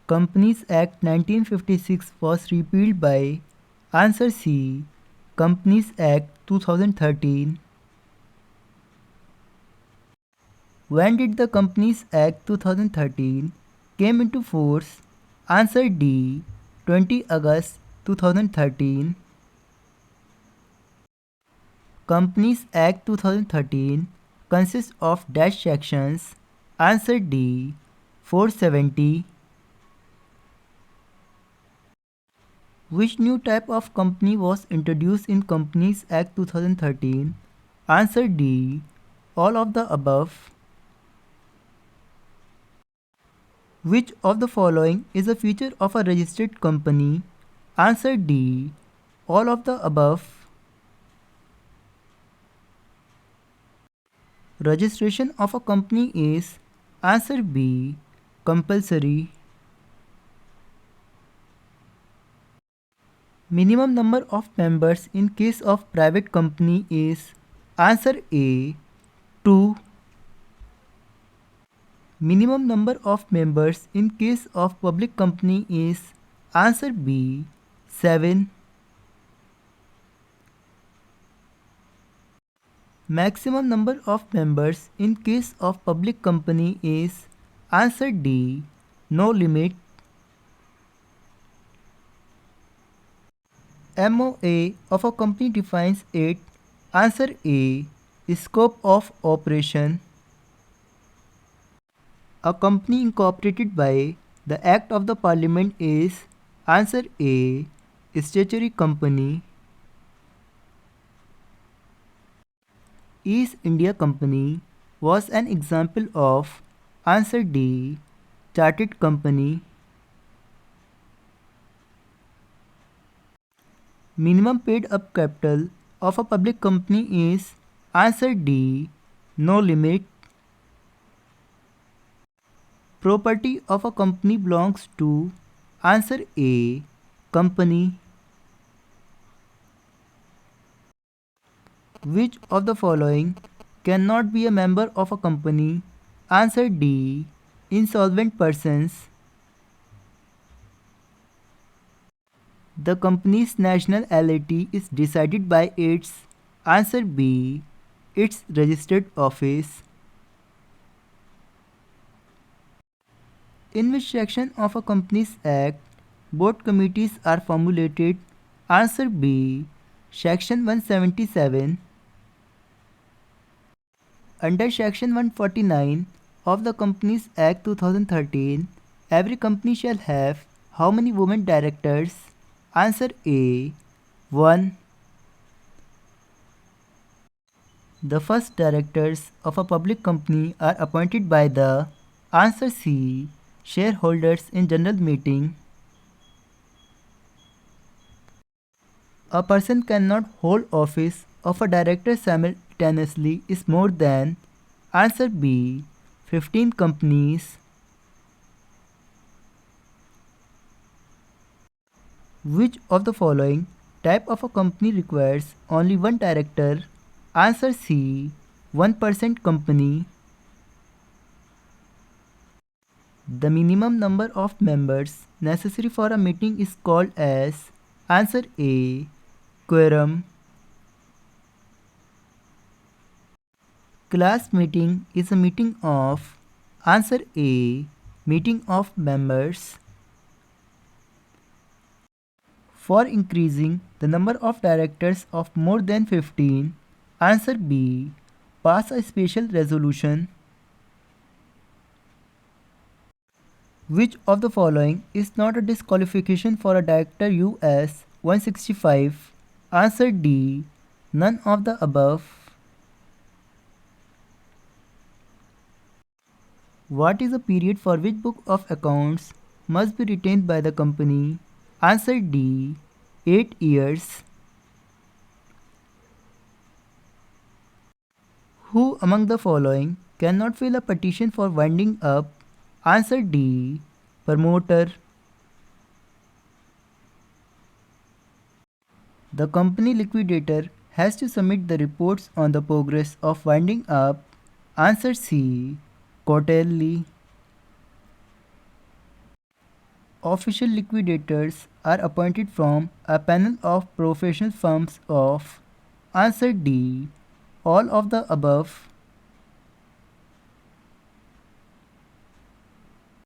Companies Act 1956 was repealed by answer C. Companies Act 2013. When did the Companies Act 2013 came into force? Answer D. 20 August 2013. Companies Act 2013 consists of dash sections. Answer D. 470. Which new type of company was introduced in Companies Act 2013? Answer D. All of the above. Which of the following is a feature of a registered company? Answer D. All of the above. Registration of a company is answer B. Compulsory. Minimum number of members in case of private company is answer A. 2. Minimum number of members in case of public company is answer B. 7. Maximum number of members in case of public company is answer D. No limit. MOA of a company defines it. Answer A. Scope of operation. A company incorporated by the Act of the Parliament is answer A. Statutory company. East India Company was an example of answer D. Chartered company. Minimum paid up capital of a public company is answer D. No limit. Property of a company belongs to answer A. Company. Which of the following cannot be a member of a company? Answer D. Insolvent persons. The company's nationality is decided by its answer B. Its registered office. In which section of a Companies Act board committees are formulated? Answer B. Section 177. Under Section 149 of the Companies Act 2013, every company shall have how many women directors? Answer A. 1. The first directors of a public company are appointed by the answer C. Shareholders in general meeting. A person cannot hold office of a director simultaneously is more than answer B. 15 companies. Which of the following type of a company requires only one director? Answer C. 1% company. The minimum number of members necessary for a meeting is called as answer A. Quorum. Class meeting is a meeting of answer A. Meeting of members. For increasing the number of directors of more than 15, answer B. Pass a special resolution. Which of the following is not a disqualification for a director US 165? Answer D. None of the above. What is the period for which book of accounts must be retained by the company? Answer D. 8 years. Who among the following cannot fill a petition for winding up? Answer D. Promoter. The company liquidator has to submit the reports on the progress of winding up. Answer C. Quarterly. official liquidators are appointed from a panel of professional firms of? Answer D. All of the above.